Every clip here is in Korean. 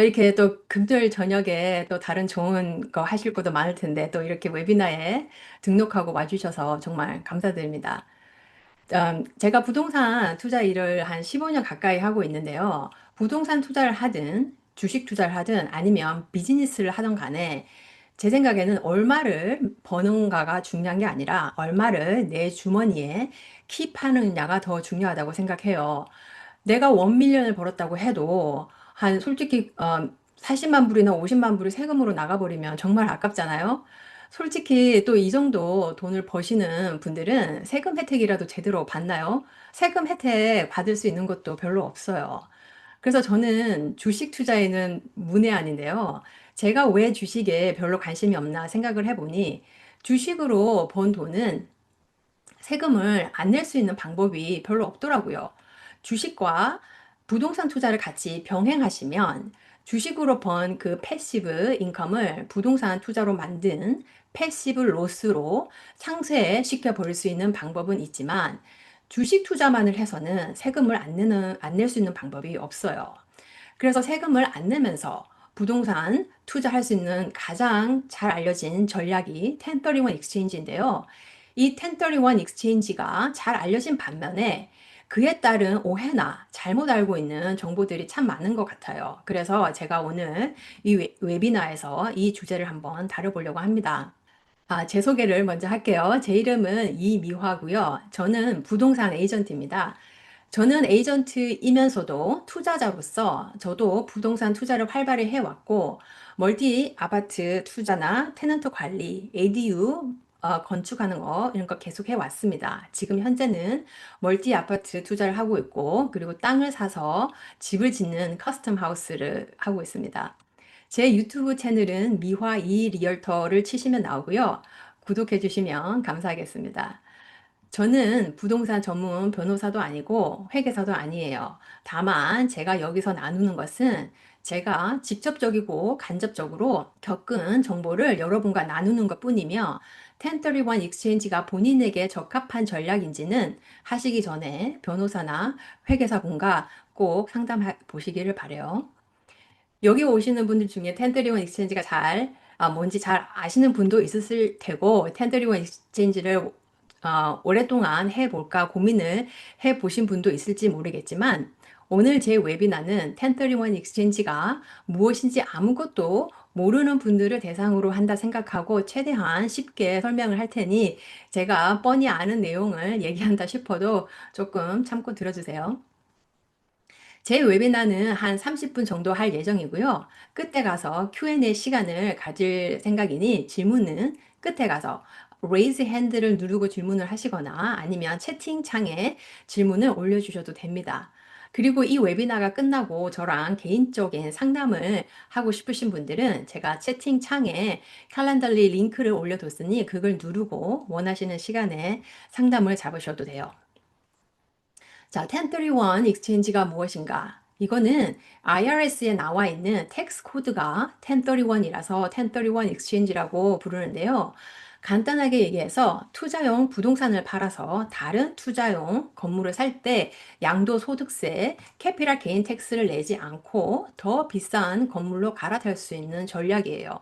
이렇게 또 금요일 저녁에 또 다른 좋은 거 하실 것도 많을 텐데 또 이렇게 웨비나에 등록하고 와주셔서 정말 감사드립니다. 제가 부동산 투자 일을 한 15년 가까이 하고 있는데요. 부동산 투자를 하든 주식 투자를 하든 아니면 비즈니스를 하든 간에 제 생각에는 얼마를 버는가가 중요한 게 아니라 얼마를 내 주머니에 킵하느냐가 더 중요하다고 생각해요. 내가 1밀리언을 벌었다고 해도 한 솔직히 40만 불이나 50만 불이 세금으로 나가버리면 정말 아깝잖아요. 솔직히 또 이 정도 돈을 버시는 분들은 세금 혜택이라도 제대로 받나요? 세금 혜택 받을 수 있는 것도 별로 없어요. 그래서 저는 주식 투자에는 문외한인데요. 제가 왜 주식에 별로 관심이 없나 생각을 해보니 주식으로 번 돈은 세금을 안 낼 수 있는 방법이 별로 없더라고요. 주식과 부동산 투자를 같이 병행하시면 주식으로 번 그 패시브 인컴을 부동산 투자로 만든 패시브 로스로 상쇄시켜 버릴 수 있는 방법은 있지만 주식 투자만을 해서는 세금을 안 낼 수 있는 방법이 없어요. 그래서 세금을 안 내면서 부동산 투자할 수 있는 가장 잘 알려진 전략이 1031 익스체인지인데요. 이 1031 익스체인지가 잘 알려진 반면에 그에 따른 오해나 잘못 알고 있는 정보들이 참 많은 것 같아요. 그래서 제가 오늘 이 웨비나에서 이 주제를 한번 다뤄보려고 합니다. 제 소개를 먼저 할게요. 제 이름은 이미화고요. 저는 부동산 에이전트입니다. 저는 에이전트이면서도 투자자로서 저도 부동산 투자를 활발히 해왔고, 멀티 아파트 투자나 테넌트 관리, ADU 건축하는 거 이런 거 계속 해왔습니다. 지금 현재는 멀티 아파트 투자를 하고 있고, 그리고 땅을 사서 집을 짓는 커스텀 하우스를 하고 있습니다. 제 유튜브 채널은 미화 이 리얼터를 치시면 나오고요. 구독해 주시면 감사하겠습니다. 저는 부동산 전문 변호사도 아니고 회계사도 아니에요. 다만 제가 여기서 나누는 것은 제가 직접적이고 간접적으로 겪은 정보를 여러분과 나누는 것 뿐이며 1031 익스체인지가 본인에게 적합한 전략인지는 하시기 전에 변호사나 회계사분과 꼭 상담해 보시기를 바래요. 여기 오시는 분들 중에 1031 익스체인지가 뭔지 잘 아시는 분도 있으실 테고 1031 익스체인지를 오랫동안 해볼까 고민을 해보신 분도 있을지 모르겠지만 오늘 제 웨비나는 1031 익스체인지가 무엇인지 아무것도 모르는 분들을 대상으로 한다 생각하고 최대한 쉽게 설명을 할 테니 제가 뻔히 아는 내용을 얘기한다 싶어도 조금 참고 들어주세요. 제 웨비나는 한 30분 정도 할 예정이고요. 끝에 가서 Q&A 시간을 가질 생각이니 질문은 끝에 가서 raise hand를 누르고 질문을 하시거나 아니면 채팅창에 질문을 올려주셔도 됩니다. 그리고 이 웨비나가 끝나고 저랑 개인적인 상담을 하고 싶으신 분들은 제가 채팅창에 칼란더리 링크를 올려뒀으니 그걸 누르고 원하시는 시간에 상담을 잡으셔도 돼요. 자, 1031 익스체인지가 무엇인가? 이거는 IRS에 나와 있는 텍스 코드가 1031이라서 1031 익스체인지라고 부르는데요. 간단하게 얘기해서 투자용 부동산을 팔아서 다른 투자용 건물을 살 때 양도소득세, 캐피탈 게인 텍스를 내지 않고 더 비싼 건물로 갈아탈 수 있는 전략이에요.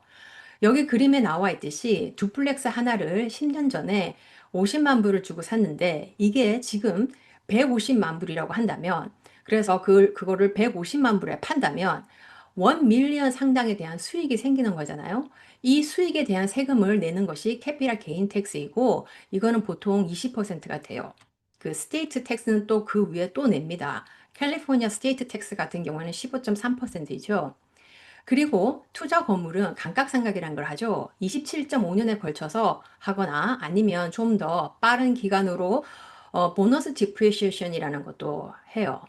여기 그림에 나와 있듯이 두플렉스 하나를 10년 전에 50만 불을 주고 샀는데 이게 지금 150만 불이라고 한다면 그래서 그거를 150만 불에 판다면 1밀리언 상당에 대한 수익이 생기는 거잖아요. 이 수익에 대한 세금을 내는 것이 캐피탈 게인 텍스이고 이거는 보통 20%가 돼요. 그 스테이트 텍스는 또 그 위에 또 냅니다. 캘리포니아 스테이트 텍스 같은 경우는 15.3%이죠. 그리고 투자 건물은 감가상각이라는 걸 하죠. 27.5년에 걸쳐서 하거나 아니면 좀 더 빠른 기간으로 보너스 디프리시에이션이라는 것도 해요.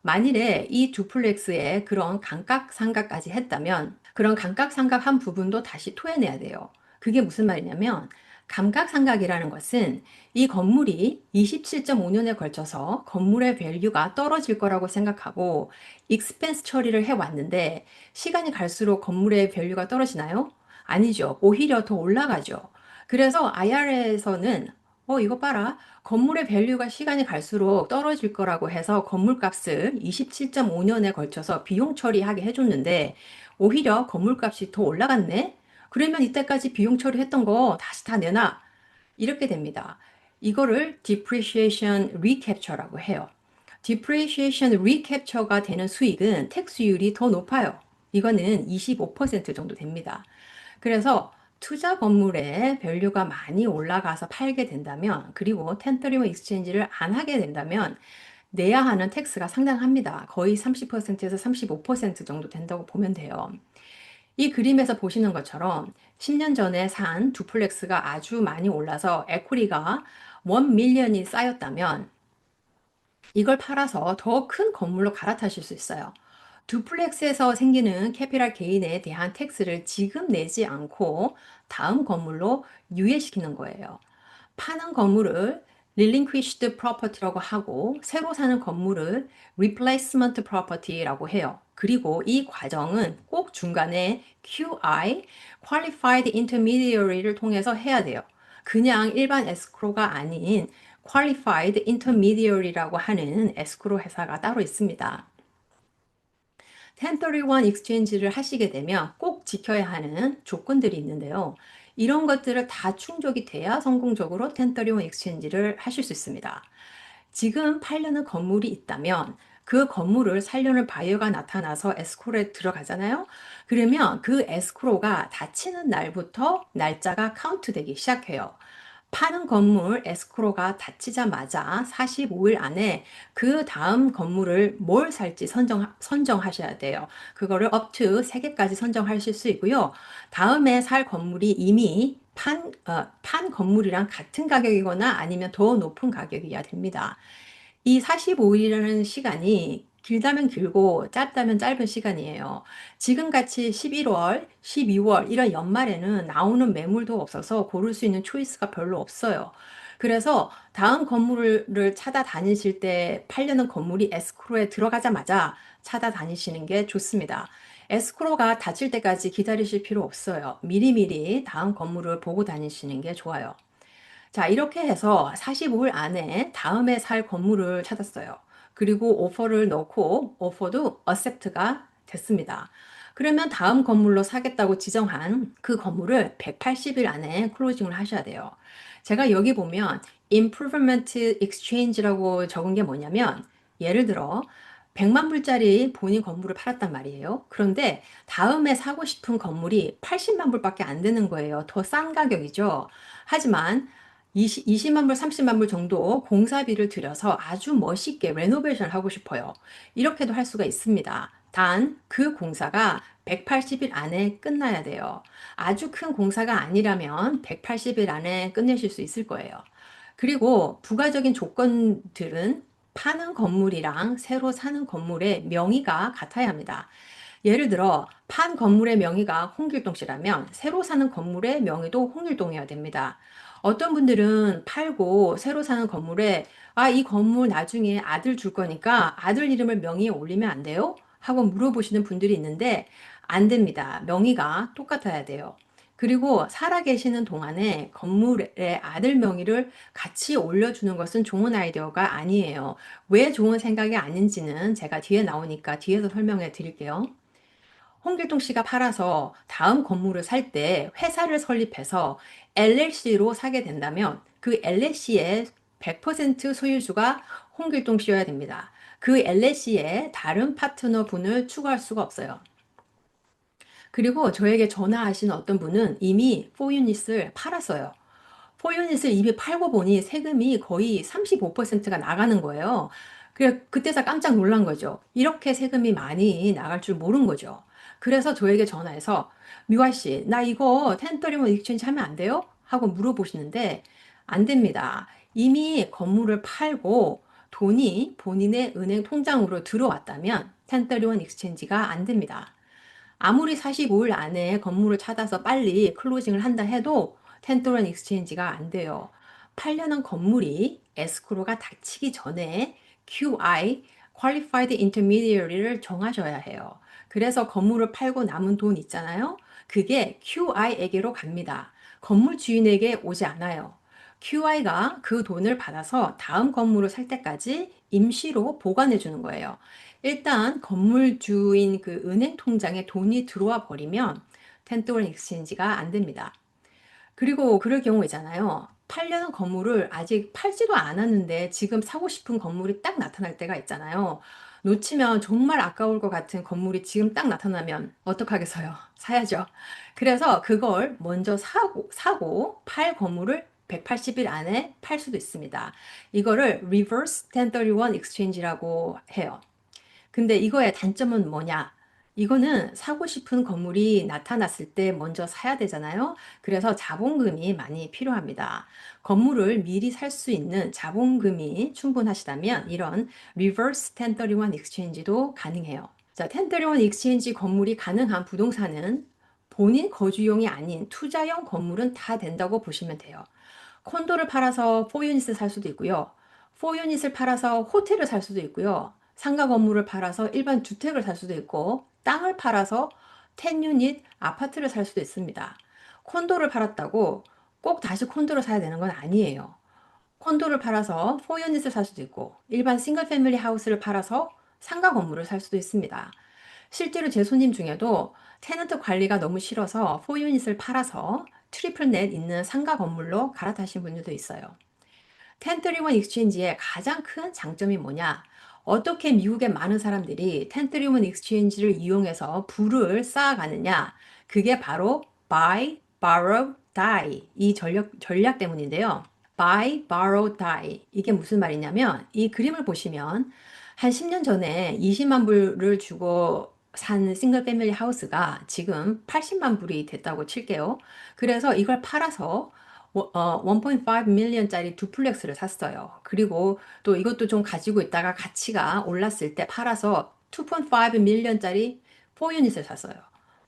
만일에 이 두플렉스에 그런 감가상각까지 했다면 그런 감가상각한 부분도 다시 토해내야 돼요. 그게 무슨 말이냐면 감각상각이라는 것은 이 건물이 27.5년에 걸쳐서 건물의 밸류가 떨어질 거라고 생각하고 익스펜스 처리를 해왔는데 시간이 갈수록 건물의 밸류가 떨어지나요? 아니죠. 오히려 더 올라가죠. 그래서 IR에서는 이거 봐라. 건물의 밸류가 시간이 갈수록 떨어질 거라고 해서 건물값을 27.5년에 걸쳐서 비용 처리하게 해줬는데 오히려 건물값이 더 올라갔네? 그러면 이때까지 비용 처리했던 거 다시 다 내놔. 이렇게 됩니다. 이거를 depreciation recapture라고 해요. depreciation recapture가 되는 수익은 텍스율이 더 높아요. 이거는 25% 정도 됩니다. 그래서 투자 건물에 밸류가 많이 올라가서 팔게 된다면, 그리고 1031 익스체인지를 안 하게 된다면 내야 하는 텍스가 상당합니다. 거의 30%에서 35% 정도 된다고 보면 돼요. 이 그림에서 보시는 것처럼 10년 전에 산 두플렉스가 아주 많이 올라서 에코리가 1 밀리언이 쌓였다면 이걸 팔아서 더 큰 건물로 갈아타실 수 있어요. 두플렉스에서 생기는 캐피탈 게인에 대한 텍스를 지금 내지 않고 다음 건물로 유예시키는 거예요. 파는 건물을 relinquished property라고 하고 새로 사는 건물을 replacement property라고 해요. 그리고 이 과정은 꼭 중간에 QI, Qualified Intermediary를 통해서 해야 돼요. 그냥 일반 에스크로가 아닌 Qualified Intermediary라고 하는 에스크로 회사가 따로 있습니다. 1031 익스체인지를 하시게 되면 꼭 지켜야 하는 조건들이 있는데요. 이런 것들을 다 충족이 돼야 성공적으로 1031 익스체인지를 하실 수 있습니다. 지금 팔려는 건물이 있다면 그 건물을 살려는 바이어가 나타나서 에스크로에 들어가잖아요. 그러면 그 에스크로가 닫히는 날부터 날짜가 카운트되기 시작해요. 파는 건물 에스크로가 닫히자마자 45일 안에 그 다음 건물을 뭘 살지 선정하셔야 돼요. 그거를 up to 3개까지 선정하실 수 있고요. 다음에 살 건물이 이미 판 건물이랑 같은 가격이거나 아니면 더 높은 가격이어야 됩니다. 이 45일이라는 시간이 길다면 길고 짧다면 짧은 시간이에요. 지금같이 11월, 12월 이런 연말에는 나오는 매물도 없어서 고를 수 있는 초이스가 별로 없어요. 그래서 다음 건물을 찾아다니실 때 팔려는 건물이 에스크로에 들어가자마자 찾아다니시는 게 좋습니다. 에스크로가 닫힐 때까지 기다리실 필요 없어요. 미리미리 다음 건물을 보고 다니시는 게 좋아요. 자, 이렇게 해서 45일 안에 다음에 살 건물을 찾았어요. 그리고 오퍼를 넣고 오퍼도 accept가 됐습니다. 그러면 다음 건물로 사겠다고 지정한 그 건물을 180일 안에 클로징을 하셔야 돼요. 제가 여기 보면 improvement exchange라고 적은 게 뭐냐면 예를 들어 100만 불짜리 본인 건물을 팔았단 말이에요. 그런데 다음에 사고 싶은 건물이 80만 불밖에 안 되는 거예요. 더 싼 가격이죠. 하지만 20만 불, 30만 불 정도 공사비를 들여서 아주 멋있게 레노베이션을 하고 싶어요. 이렇게도 할 수가 있습니다. 단 그 공사가 180일 안에 끝나야 돼요. 아주 큰 공사가 아니라면 180일 안에 끝내실 수 있을 거예요. 그리고 부가적인 조건들은 파는 건물이랑 새로 사는 건물의 명의가 같아야 합니다. 예를 들어 판 건물의 명의가 홍길동 씨라면 새로 사는 건물의 명의도 홍길동이어야 됩니다. 어떤 분들은 팔고 새로 사는 건물에 이 건물 나중에 아들 줄 거니까 아들 이름을 명의에 올리면 안 돼요? 하고 물어보시는 분들이 있는데 안 됩니다. 명의가 똑같아야 돼요. 그리고 살아계시는 동안에 건물의 아들 명의를 같이 올려주는 것은 좋은 아이디어가 아니에요. 왜 좋은 생각이 아닌지는 제가 뒤에 나오니까 뒤에서 설명해 드릴게요. 홍길동 씨가 팔아서 다음 건물을 살 때 회사를 설립해서 LLC로 사게 된다면 그 LLC의 100% 소유주가 홍길동 씨여야 됩니다. 그 LLC에 다른 파트너 분을 추가할 수가 없어요. 그리고 저에게 전화하신 어떤 분은 이미 4유닛을 팔았어요. 4유닛을 이미 팔고 보니 세금이 거의 35%가 나가는 거예요. 그때서 깜짝 놀란 거죠. 이렇게 세금이 많이 나갈 줄 모른 거죠. 그래서 저에게 전화해서 미화 씨, 나 이거 1031 익스체인지 하면 안 돼요? 하고 물어보시는데 안 됩니다. 이미 건물을 팔고 돈이 본인의 은행 통장으로 들어왔다면 1031 익스체인지가 안 됩니다. 아무리 45일 안에 건물을 찾아서 빨리 클로징을 한다 해도 1031 익스체인지가 안 돼요. 팔려는 건물이 에스크로가 닥치기 전에 QI, Qualified Intermediary를 정하셔야 해요. 그래서 건물을 팔고 남은 돈 있잖아요. 그게 QI에게로 갑니다. 건물 주인에게 오지 않아요. QI가 그 돈을 받아서 다음 건물을 살 때까지 임시로 보관해 주는 거예요. 일단 건물주인 그 은행 통장에 돈이 들어와 버리면 텐트원 익스체인지가 안 됩니다. 그리고 그럴 경우 있잖아요. 팔려는 건물을 아직 팔지도 않았는데 지금 사고 싶은 건물이 딱 나타날 때가 있잖아요. 놓치면 정말 아까울 것 같은 건물이 지금 딱 나타나면 어떡하겠어요? 사야죠. 그래서 그걸 먼저 사고 팔 건물을 180일 안에 팔 수도 있습니다. 이거를 Reverse 1031 Exchange라고 해요. 근데 이거의 단점은 뭐냐? 이거는 사고 싶은 건물이 나타났을 때 먼저 사야 되잖아요. 그래서 자본금이 많이 필요합니다. 건물을 미리 살 수 있는 자본금이 충분하시다면 이런 리버스 1031 익스체인지도 가능해요. 자, 1031 익스체인지 건물이 가능한 부동산은 본인 거주용이 아닌 투자용 건물은 다 된다고 보시면 돼요. 콘도를 팔아서 4유닛을 살 수도 있고요. 4유닛을 팔아서 호텔을 살 수도 있고요. 상가 건물을 팔아서 일반 주택을 살 수도 있고, 땅을 팔아서 10유닛 아파트를 살 수도 있습니다. 콘도를 팔았다고 꼭 다시 콘도를 사야 되는 건 아니에요. 콘도를 팔아서 4유닛을 살 수도 있고, 일반 싱글 패밀리 하우스를 팔아서 상가 건물을 살 수도 있습니다. 실제로 제 손님 중에도 테넌트 관리가 너무 싫어서 4유닛을 팔아서 트리플 넷 있는 상가 건물로 갈아타신 분들도 있어요. 1031 익스체인지의 가장 큰 장점이 뭐냐? 어떻게 미국의 많은 사람들이 1031 익스체인지를 이용해서 부를 쌓아가느냐? 그게 바로 buy, borrow, die 이 전략 때문인데요. buy, borrow, die 이게 무슨 말이냐면 이 그림을 보시면 한 10년 전에 20만 불을 주고 산 싱글 패밀리 하우스가 지금 80만 불이 됐다고 칠게요. 그래서 이걸 팔아서 1.5 밀리언짜리 두플렉스를 샀어요. 그리고 또 이것도 좀 가지고 있다가 가치가 올랐을 때 팔아서 2.5 밀리언짜리 4유닛을 샀어요.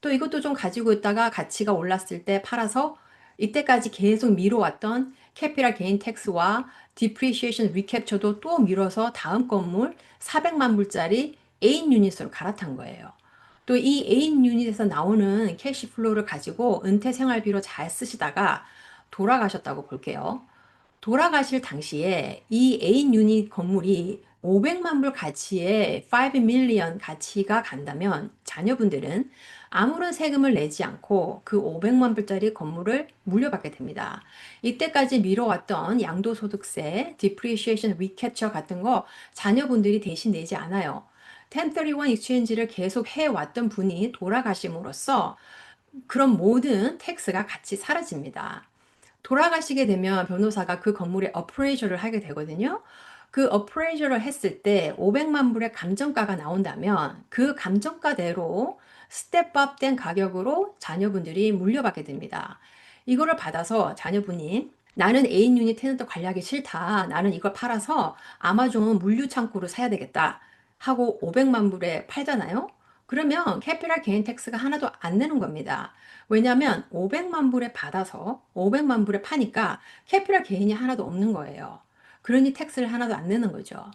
또 이것도 좀 가지고 있다가 가치가 올랐을 때 팔아서 이때까지 계속 미뤄왔던 캐피탈 게인 텍스와 디프리시에이션 리캡처도 또 미뤄서 다음 건물 400만 불짜리 A 유닛으로 갈아탄 거예요. 또 이 A 유닛에서 나오는 캐시플로우를 가지고 은퇴 생활비로 잘 쓰시다가 돌아가셨다고 볼게요. 돌아가실 당시에 이 A 유닛 건물이 500만 불 가치의 5 밀리언 가치가 간다면 자녀분들은 아무런 세금을 내지 않고 그 500만 불짜리 건물을 물려받게 됩니다. 이때까지 미뤄왔던 양도소득세, 디프리시에이션 리캡처 같은 거 자녀분들이 대신 내지 않아요. 1031 익스체인지를 계속 해왔던 분이 돌아가심으로써 그런 모든 텍스가 같이 사라집니다. 돌아가시게 되면 변호사가 그 건물의 어프레이저를 하게 되거든요. 그 어프레이저를 했을 때 500만 불의 감정가가 나온다면 그 감정가대로 스텝업 된 가격으로 자녀분들이 물려받게 됩니다. 이거를 받아서 자녀분이 나는 애인 유닛 테넌트 관리하기 싫다. 나는 이걸 팔아서 아마존 물류 창고를 사야 되겠다. 하고 500만 불에 팔잖아요. 그러면 캐피탈 게인 텍스가 하나도 안 내는 겁니다. 왜냐하면 500만 불에 받아서 500만 불에 파니까 캐피탈 게인이 하나도 없는 거예요. 그러니 텍스를 하나도 안 내는 거죠.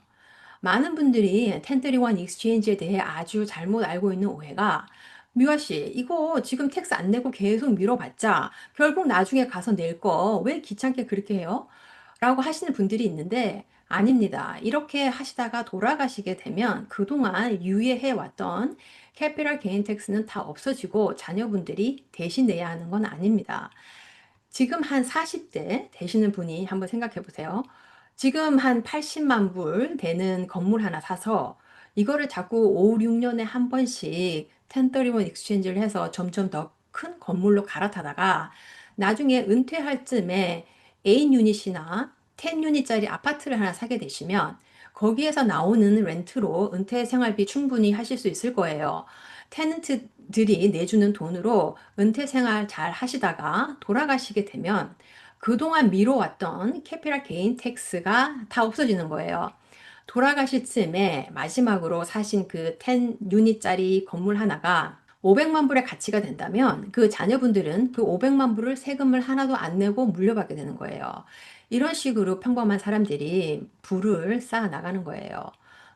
많은 분들이 1031 익스체인지에 대해 아주 잘못 알고 있는 오해가 미화 씨, 이거 지금 텍스 안 내고 계속 미뤄봤자 결국 나중에 가서 낼 거 왜 귀찮게 그렇게 해요? 라고 하시는 분들이 있는데 아닙니다. 이렇게 하시다가 돌아가시게 되면 그동안 유예해 왔던 캐피탈 게인 텍스는 다 없어지고 자녀분들이 대신 내야 하는 건 아닙니다. 지금 한 40대 되시는 분이 한번 생각해 보세요. 지금 한 80만 불 되는 건물 하나 사서 이거를 자꾸 5, 6년에 한 번씩 1031 익스체인지를 해서 점점 더 큰 건물로 갈아타다가 나중에 은퇴할 쯤에 A 유닛이나 10 유닛짜리 아파트를 하나 사게 되시면 거기에서 나오는 렌트로 은퇴 생활비 충분히 하실 수 있을 거예요. 테넌트들이 내주는 돈으로 은퇴 생활 잘 하시다가 돌아가시게 되면 그동안 미뤄왔던 캐피탈 게인 텍스가 다 없어지는 거예요. 돌아가실 쯤에 마지막으로 사신 그 10 유닛짜리 건물 하나가 500만 불의 가치가 된다면 그 자녀분들은 그 500만 불을 세금을 하나도 안 내고 물려받게 되는 거예요. 이런 식으로 평범한 사람들이 부를 쌓아 나가는 거예요.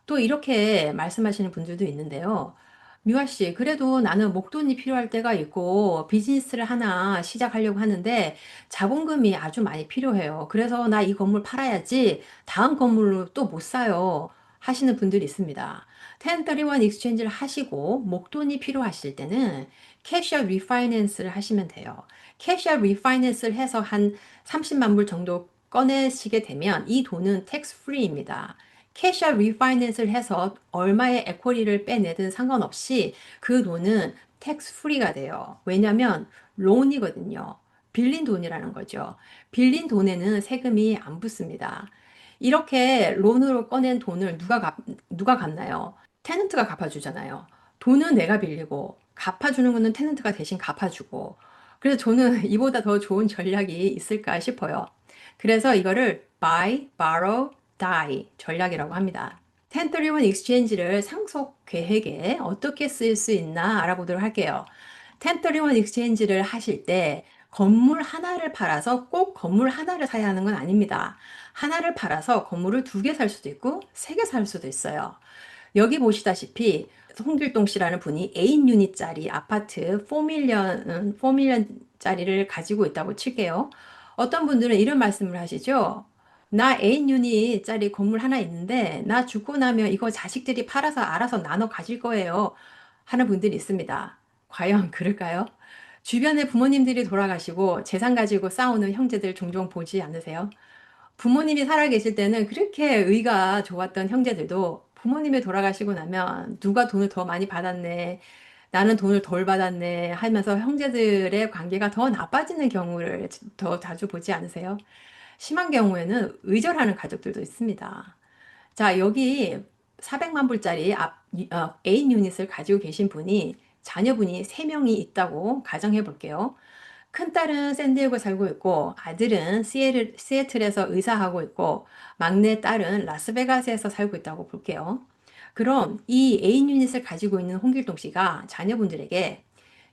또 이렇게 말씀하시는 분들도 있는데요. 미화 씨, 그래도 나는 목돈이 필요할 때가 있고 비즈니스를 하나 시작하려고 하는데 자본금이 아주 많이 필요해요. 그래서 나 이 건물 팔아야지 다음 건물로 또 못 사요. 하시는 분들이 있습니다. 1031 익스체인지를 하시고 목돈이 필요하실 때는 캐시아웃 리파이낸스를 하시면 돼요. 캐시아웃 리파이낸스를 해서 한 30만 불 정도 꺼내시게 되면 이 돈은 텍스 프리입니다. 캐시아 리파이낸스를 해서 얼마의 에쿼리를 빼내든 상관없이 그 돈은 텍스 프리가 돼요. 왜냐하면 론이거든요. 빌린 돈이라는 거죠. 빌린 돈에는 세금이 안 붙습니다. 이렇게 론으로 꺼낸 돈을 누가 갚나요? 테넌트가 갚아주잖아요. 돈은 내가 빌리고 갚아주는 거는 테넌트가 대신 갚아주고. 그래서 저는 이보다 더 좋은 전략이 있을까 싶어요. 그래서 이거를 buy, borrow, die 전략이라고 합니다. 1031 익스체인지를 상속 계획에 어떻게 쓰일 수 있나 알아보도록 할게요. 1031 익스체인지를 하실 때 건물 하나를 팔아서 꼭 건물 하나를 사야 하는 건 아닙니다. 하나를 팔아서 건물을 두 개 살 수도 있고 세 개 살 수도 있어요. 여기 보시다시피 홍길동 씨라는 분이 8유닛짜리 아파트 4밀리언짜리를 가지고 있다고 칠게요. 어떤 분들은 이런 말씀을 하시죠. 나 8유닛짜리 건물 하나 있는데 나 죽고 나면 이거 자식들이 팔아서 알아서 나눠 가질 거예요. 하는 분들이 있습니다. 과연 그럴까요? 주변에 부모님들이 돌아가시고 재산 가지고 싸우는 형제들 종종 보지 않으세요? 부모님이 살아계실 때는 그렇게 의가 좋았던 형제들도 부모님이 돌아가시고 나면 누가 돈을 더 많이 받았네, 나는 돈을 덜 받았네 하면서 형제들의 관계가 더 나빠지는 경우를 더 자주 보지 않으세요? 심한 경우에는 의절하는 가족들도 있습니다. 자, 여기 400만 불짜리 애인 유닛을 가지고 계신 분이 자녀분이 3명이 있다고 가정해 볼게요. 큰딸은 샌디에고 살고 있고 아들은 시애틀에서 의사하고 있고 막내 딸은 라스베가스에서 살고 있다고 볼게요. 그럼 이 애인 유닛을 가지고 있는 홍길동 씨가 자녀분들에게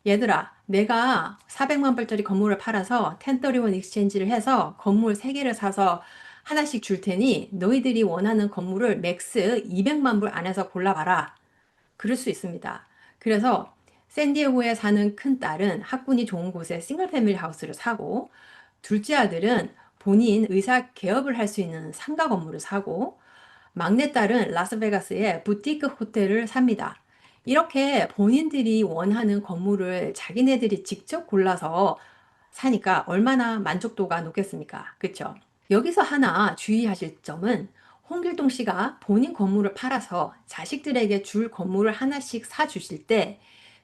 얘들아, 내가 400만 불짜리 건물을 팔아서 1031 익스체인지를 해서 건물 3개를 사서 하나씩 줄 테니 너희들이 원하는 건물을 맥스 200만 불 안에서 골라봐라. 그럴 수 있습니다. 그래서 샌디에고에 사는 큰 딸은 학군이 좋은 곳에 싱글 패밀리 하우스를 사고 둘째 아들은 본인 의사 개업을 할 수 있는 상가 건물을 사고 막내딸은 라스베가스에 부티크 호텔을 삽니다. 이렇게 본인들이 원하는 건물을 자기네들이 직접 골라서 사니까 얼마나 만족도가 높겠습니까? 그쵸? 여기서 하나 주의하실 점은 홍길동 씨가 본인 건물을 팔아서 자식들에게 줄 건물을 하나씩 사주실 때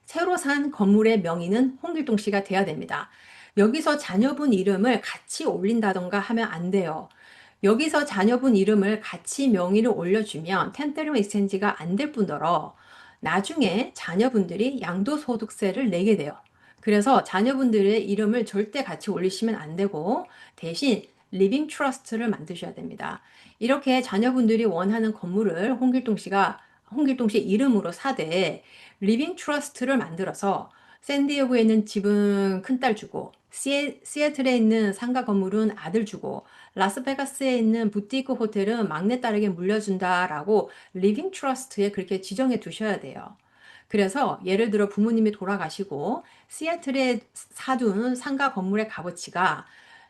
새로 산 건물의 명의는 홍길동 씨가 돼야 됩니다. 여기서 자녀분 이름을 같이 올린다던가 하면 안 돼요. 여기서 자녀분 이름을 같이 명의를 올려주면 1031 익스체인지가 안 될 뿐더러 나중에 자녀분들이 양도소득세를 내게 돼요. 그래서 자녀분들의 이름을 절대 같이 올리시면 안 되고 대신 리빙 트러스트를 만드셔야 됩니다. 이렇게 자녀분들이 원하는 건물을 홍길동 씨 이름으로 사되 리빙 트러스트를 만들어서 샌디에고에 있는 집은 큰딸 주고 시애틀에 있는 상가 건물은 아들 주고 라스베가스에 있는 부티크 호텔은 막내딸에게 물려준다라고 리빙 트러스트에 그렇게 지정해 두셔야 돼요. 그래서 예를 들어 부모님이 돌아가시고 시애틀에 사둔 상가 건물의 값어치가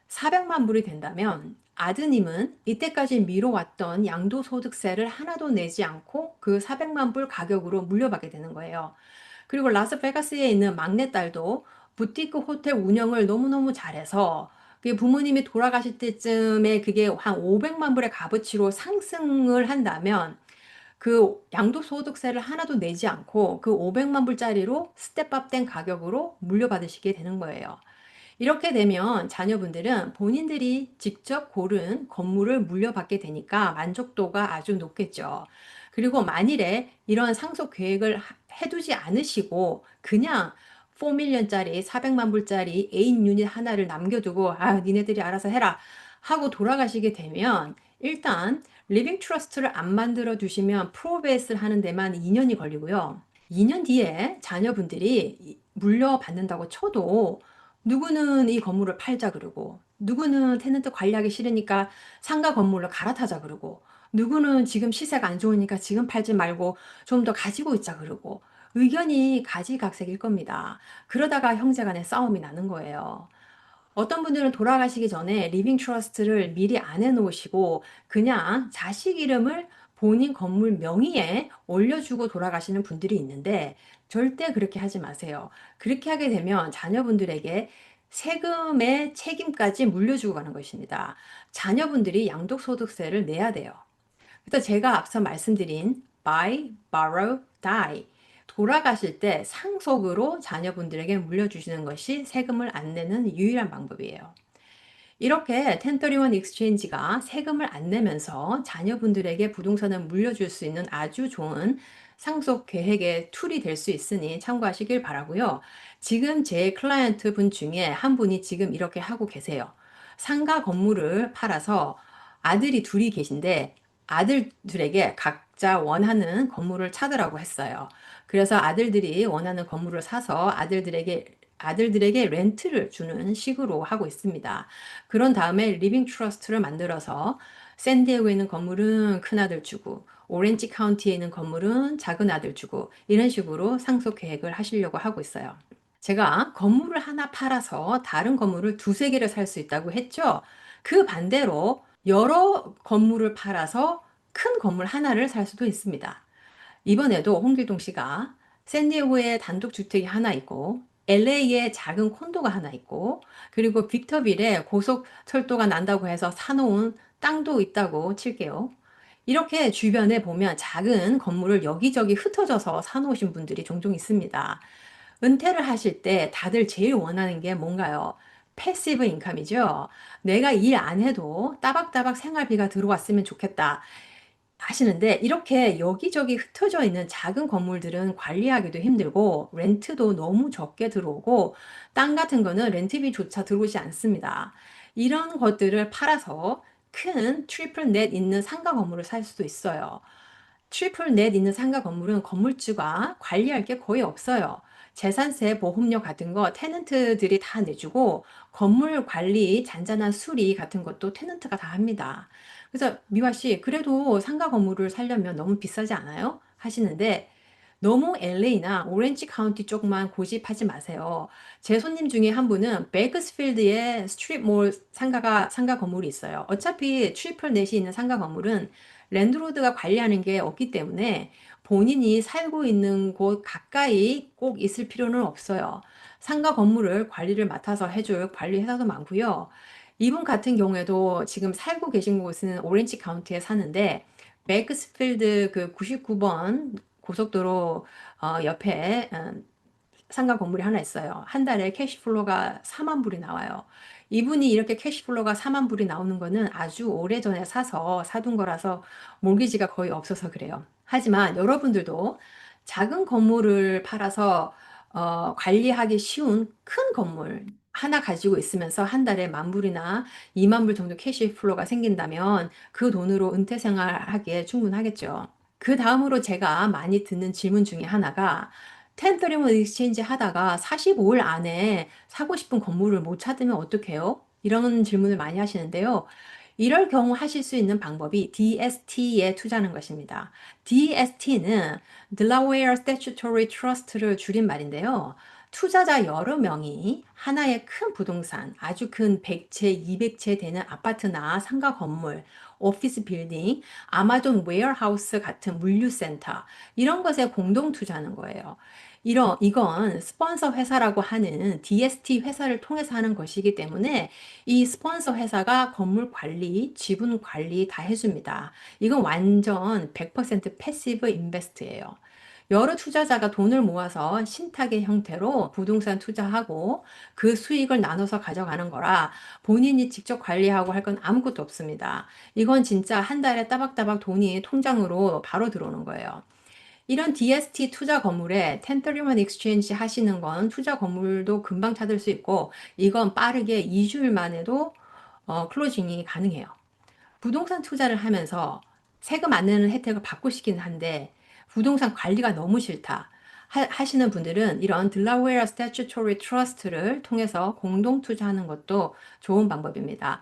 400만 불이 된다면 아드님은 이때까지 미뤄왔던 양도소득세를 하나도 내지 않고 그 400만 불 가격으로 물려받게 되는 거예요. 그리고 라스베가스에 있는 막내딸도 부티크 호텔 운영을 너무너무 잘해서 그게 부모님이 돌아가실 때쯤에 그게 한 500만 불의 값어치로 상승을 한다면 그 양도소득세를 하나도 내지 않고 그 500만 불짜리로 스텝업 된 가격으로 물려받으시게 되는 거예요. 이렇게 되면 자녀분들은 본인들이 직접 고른 건물을 물려받게 되니까 만족도가 아주 높겠죠. 그리고 만일에 이런 상속 계획을 해두지 않으시고 그냥 4밀리언짜리 400만 불짜리 애인 유닛 하나를 남겨두고 아 니네들이 알아서 해라 하고 돌아가시게 되면 일단 리빙 트러스트를 안 만들어 두시면 프로베이스를 하는 데만 2년이 걸리고요. 2년 뒤에 자녀분들이 물려받는다고 쳐도 누구는 이 건물을 팔자 그러고 누구는 테넌트 관리하기 싫으니까 상가 건물로 갈아타자 그러고 누구는 지금 시세가 안 좋으니까 지금 팔지 말고 좀 더 가지고 있자 그러고 의견이 가지각색일 겁니다. 그러다가 형제간에 싸움이 나는 거예요. 어떤 분들은 돌아가시기 전에 리빙 트러스트를 미리 안 해놓으시고 그냥 자식 이름을 본인 건물 명의에 올려주고 돌아가시는 분들이 있는데 절대 그렇게 하지 마세요. 그렇게 하게 되면 자녀분들에게 세금의 책임까지 물려주고 가는 것입니다. 자녀분들이 양도소득세를 내야 돼요. 그래서 제가 앞서 말씀드린 buy, borrow, die 돌아가실 때 상속으로 자녀분들에게 물려주시는 것이 세금을 안 내는 유일한 방법이에요. 이렇게 1031 익스체인지가 세금을 안 내면서 자녀분들에게 부동산을 물려줄 수 있는 아주 좋은 상속 계획의 툴이 될 수 있으니 참고하시길 바라고요. 지금 제 클라이언트 분 중에 한 분이 지금 이렇게 하고 계세요. 상가 건물을 팔아서 아들이 둘이 계신데 아들들에게 각자 원하는 건물을 찾으라고 했어요. 그래서 아들들이 원하는 건물을 사서 아들들에게 렌트를 주는 식으로 하고 있습니다. 그런 다음에 리빙 트러스트를 만들어서 샌디에고에 있는 건물은 큰아들 주고 오렌지 카운티에 있는 건물은 작은 아들 주고 이런 식으로 상속 계획을 하시려고 하고 있어요. 제가 건물을 하나 팔아서 다른 건물을 두세 개를 살 수 있다고 했죠. 그 반대로 여러 건물을 팔아서 큰 건물 하나를 살 수도 있습니다. 이번에도 홍길동 씨가 샌디에고에 단독주택이 하나 있고 LA에 작은 콘도가 하나 있고 그리고 빅터빌에 고속철도가 난다고 해서 사놓은 땅도 있다고 칠게요. 이렇게 주변에 보면 작은 건물을 여기저기 흩어져서 사놓으신 분들이 종종 있습니다. 은퇴를 하실 때 다들 제일 원하는 게 뭔가요? 패시브 인컴이죠. 내가 일 안 해도 따박따박 생활비가 들어왔으면 좋겠다. 하시는데 이렇게 여기저기 흩어져 있는 작은 건물들은 관리하기도 힘들고 렌트도 너무 적게 들어오고 땅 같은 거는 렌트비조차 들어오지 않습니다. 이런 것들을 팔아서 큰 트리플 넷 있는 상가 건물을 살 수도 있어요. 트리플 넷 있는 상가 건물은 건물주가 관리할 게 거의 없어요. 재산세, 보험료 같은 거 테넌트들이 다 내주고 건물 관리, 잔잔한 수리 같은 것도 테넌트가 다 합니다. 그래서 미화 씨, 그래도 상가 건물을 살려면 너무 비싸지 않아요? 하시는데 너무 LA나 오렌지 카운티 쪽만 고집하지 마세요. 제 손님 중에 한 분은 베이커스필드에 스트립몰 상가 건물이 있어요. 어차피 트리플 넷이 있는 상가 건물은 랜드로드가 관리하는 게 없기 때문에 본인이 살고 있는 곳 가까이 꼭 있을 필요는 없어요. 상가 건물을 관리를 맡아서 해줄 관리 회사도 많고요. 이분 같은 경우에도 지금 살고 계신 곳은 오렌지 카운티에 사는데 베이크스필드 그 99번 고속도로 옆에 상가 건물이 하나 있어요. 한 달에 캐시플로가 4만 불이 나와요. 이분이 이렇게 캐시플로가 4만 불이 나오는 거는 아주 오래전에 사서 사둔 거라서 몰기지가 거의 없어서 그래요. 하지만 여러분들도 작은 건물을 팔아서 관리하기 쉬운 큰 건물 하나 가지고 있으면서 한 달에 만 불이나 2만 불 정도 캐시플로가 생긴다면 그 돈으로 은퇴 생활하기에 충분하겠죠. 그 다음으로 제가 많이 듣는 질문 중에 하나가 1031 익스체인지 하다가 45일 안에 사고 싶은 건물을 못 찾으면 어떡해요? 이런 질문을 많이 하시는데요. 이럴 경우 하실 수 있는 방법이 DST에 투자하는 것입니다. DST는 Delaware Statutory Trust를 줄인 말인데요. 투자자 여러 명이 하나의 큰 부동산, 아주 큰 100채, 200채 되는 아파트나 상가 건물, 오피스 빌딩, 아마존 웨어하우스 같은 물류센터, 이런 것에 공동 투자하는 거예요. 이건 스폰서 회사라고 하는 DST 회사를 통해서 하는 것이기 때문에 이 스폰서 회사가 건물 관리, 지분 관리 다 해줍니다. 이건 완전 100% 패시브 인베스트예요. 여러 투자자가 돈을 모아서 신탁의 형태로 부동산 투자하고 그 수익을 나눠서 가져가는 거라 본인이 직접 관리하고 할 건 아무것도 없습니다. 이건 진짜 한 달에 따박따박 돈이 통장으로 바로 들어오는 거예요. 이런 DST 투자 건물에 1031 익스체인지 하시는 건 투자 건물도 금방 찾을 수 있고 이건 빠르게 2주일 만에도 클로징이 가능해요. 부동산 투자를 하면서 세금 안 내는 혜택을 받고 싶긴 한데 부동산 관리가 너무 싫다 하시는 분들은 이런 딜라웨어 스태츄토리 트러스트를 통해서 공동 투자하는 것도 좋은 방법입니다.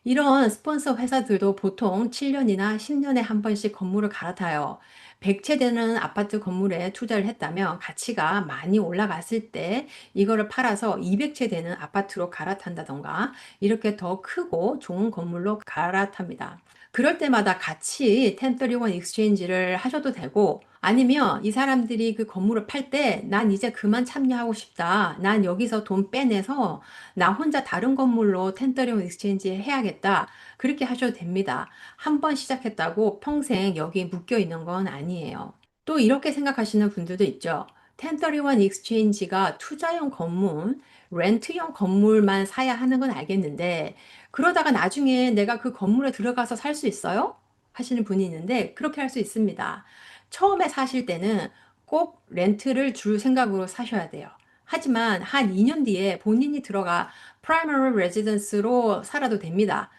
이런 스폰서 회사들도 보통 7년이나 10년에 한 번씩 건물을 갈아타요. 100채 되는 아파트 건물에 투자를 했다면 가치가 많이 올라갔을 때 이거를 팔아서 200채 되는 아파트로 갈아탄다던가 이렇게 더 크고 좋은 건물로 갈아탑니다. 그럴 때마다 같이 1031 익스체인지를 하셔도 되고 아니면 이 사람들이 그 건물을 팔 때 난 이제 그만 참여하고 싶다. 난 여기서 돈 빼내서 나 혼자 다른 건물로 1031 익스체인지 해야겠다. 그렇게 하셔도 됩니다. 한 번 시작했다고 평생 여기 묶여 있는 건 아니에요. 또 이렇게 생각하시는 분들도 있죠. 1031 익스체인지가 투자용 건물, 렌트용 건물만 사야 하는 건 알겠는데 그러다가 나중에 내가 그 건물에 들어가서 살 수 있어요? 하시는 분이 있는데 그렇게 할 수 있습니다. 처음에 사실 때는 꼭 렌트를 줄 생각으로 사셔야 돼요. 하지만 한 2년 뒤에 본인이 들어가 primary residence로 살아도 됩니다.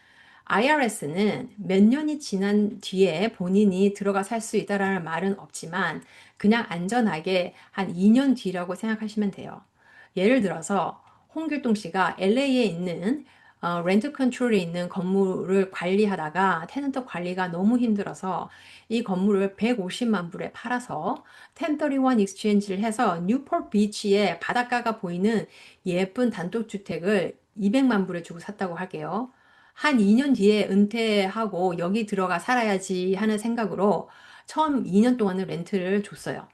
IRS는 몇 년이 지난 뒤에 본인이 들어가 살 수 있다라는 말은 없지만 그냥 안전하게 한 2년 뒤라고 생각하시면 돼요. 예를 들어서 홍길동 씨가 LA에 있는 렌트 컨트롤에 있는 건물을 관리하다가 테넌트 관리가 너무 힘들어서 이 건물을 150만 불에 팔아서 1031 익스체인지를 해서 뉴포트 비치에 바닷가가 보이는 예쁜 단독주택을 200만 불에 주고 샀다고 할게요. 한 2년 뒤에 은퇴하고 여기 들어가 살아야지 하는 생각으로 처음 2년 동안은 렌트를 줬어요.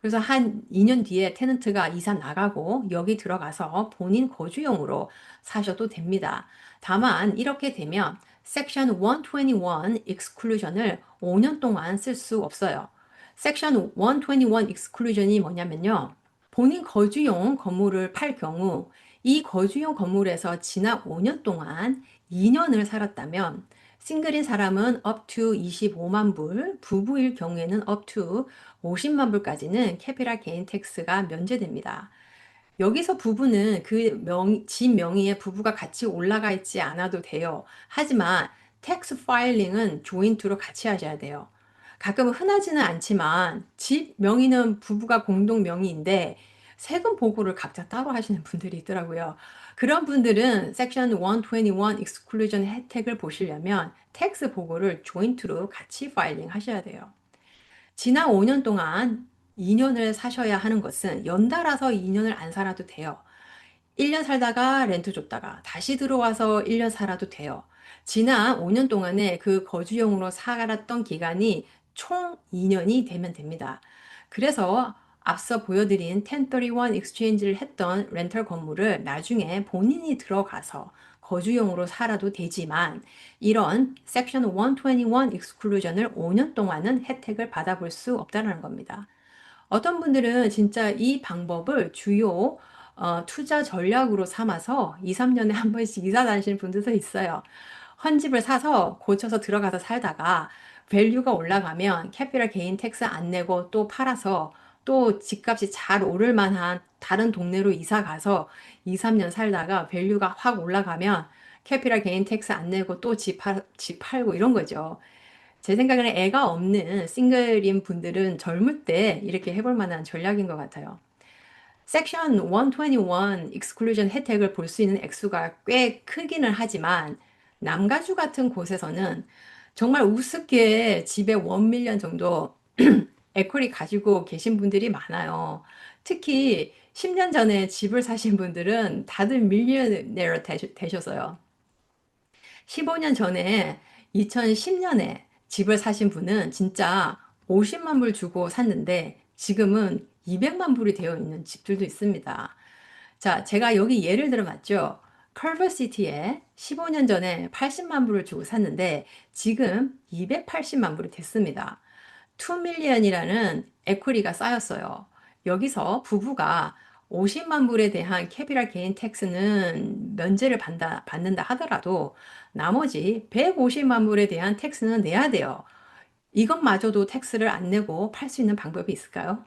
그래서 한 2년 뒤에 테넌트가 이사 나가고 여기 들어가서 본인 거주용으로 사셔도 됩니다. 다만 이렇게 되면 섹션 121 익스클루전을 5년 동안 쓸 수 없어요. 섹션 121 익스클루전이 뭐냐면요. 본인 거주용 건물을 팔 경우 이 거주용 건물에서 지난 5년 동안 2년을 살았다면 싱글인 사람은 up to 25만 불, 부부일 경우에는 up to 50만 불까지는 캐피탈 게인 텍스가 면제됩니다. 여기서 부부는 집 명의의 부부가 같이 올라가 있지 않아도 돼요. 하지만 텍스 파일링은 조인트로 같이 하셔야 돼요. 가끔 흔하지는 않지만 집 명의는 부부가 공동 명의인데 세금 보고를 각자 따로 하시는 분들이 있더라고요. 그런 분들은 섹션 121 익스클루전 혜택을 보시려면 텍스 보고를 조인트로 같이 파일링 하셔야 돼요. 지난 5년 동안 2년을 사셔야 하는 것은 연달아서 2년을 안 살아도 돼요. 1년 살다가 렌트 줬다가 다시 들어와서 1년 살아도 돼요. 지난 5년 동안에 그 거주용으로 살았던 기간이 총 2년이 되면 됩니다. 그래서 앞서 보여드린 1031 익스체인지를 했던 렌털 건물을 나중에 본인이 들어가서 거주용으로 살아도 되지만 이런 섹션 121 익스클루전을 5년 동안은 혜택을 받아볼 수 없다는 겁니다. 어떤 분들은 진짜 이 방법을 주요 투자 전략으로 삼아서 2, 3년에 한 번씩 이사 다니시는 분들도 있어요. 헌집을 사서 고쳐서 들어가서 살다가 밸류가 올라가면 캐피럴 게인 텍스 안 내고 또 팔아서 또 집값이 잘 오를 만한 다른 동네로 이사 가서 2, 3년 살다가 밸류가 확 올라가면 캐피럴 게인 텍스 안 내고 또 집 팔고 이런 거죠. 제 생각에는 애가 없는 싱글인 분들은 젊을 때 이렇게 해볼 만한 전략인 것 같아요. 섹션 121 익스클루전 혜택을 볼 수 있는 액수가 꽤 크기는 하지만 남가주 같은 곳에서는 정말 우습게 집에 1밀리언 정도 에쿼리 가지고 계신 분들이 많아요. 특히 10년 전에 집을 사신 분들은 다들 밀리언네어 되셨어요. 15년 전에 2010년에 집을 사신 분은 진짜 50만 불 주고 샀는데 지금은 200만 불이 되어 있는 집들도 있습니다. 자, 제가 여기 예를 들어봤죠. 컬버시티에 15년 전에 80만 불을 주고 샀는데 지금 280만 불이 됐습니다. 2밀리언이라는 에쿼리가 쌓였어요. 여기서 부부가 50만 불에 대한 캐피탈 게인 텍스는 면제를 받는다 하더라도 나머지 150만 불에 대한 텍스는 내야 돼요. 이것마저도 텍스를 안 내고 팔 수 있는 방법이 있을까요?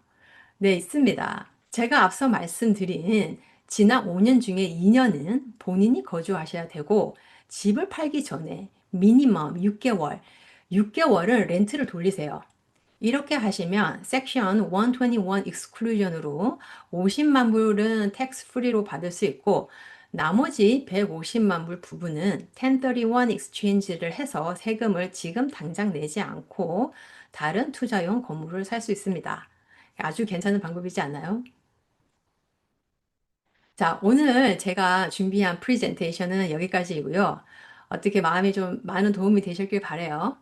네, 있습니다. 제가 앞서 말씀드린 지난 5년 중에 2년은 본인이 거주하셔야 되고 집을 팔기 전에 미니멈 6개월, 6개월을 렌트를 돌리세요. 이렇게 하시면 섹션 121 익스클루전으로 50만 불은 텍스 프리로 받을 수 있고 나머지 150만 불 부분은 1031 익스체인지를 해서 세금을 지금 당장 내지 않고 다른 투자용 건물을 살 수 있습니다. 아주 괜찮은 방법이지 않나요? 자, 오늘 제가 준비한 프레젠테이션은 여기까지이고요. 어떻게 마음이 좀 많은 도움이 되셨길 바래요.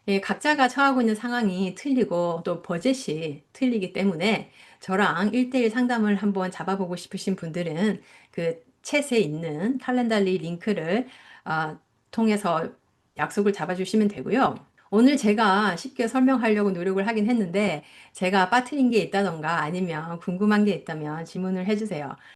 예, 각자가 처하고 있는 상황이 틀리고 또 버젯이 틀리기 때문에 저랑 1대1 상담을 한번 잡아보고 싶으신 분들은 그 챗에 있는 칼렌달리 링크를 아, 통해서 약속을 잡아주시면 되고요. 오늘 제가 쉽게 설명하려고 노력을 하긴 했는데 제가 빠뜨린 게 있다던가 아니면 궁금한 게 있다면 질문을 해주세요.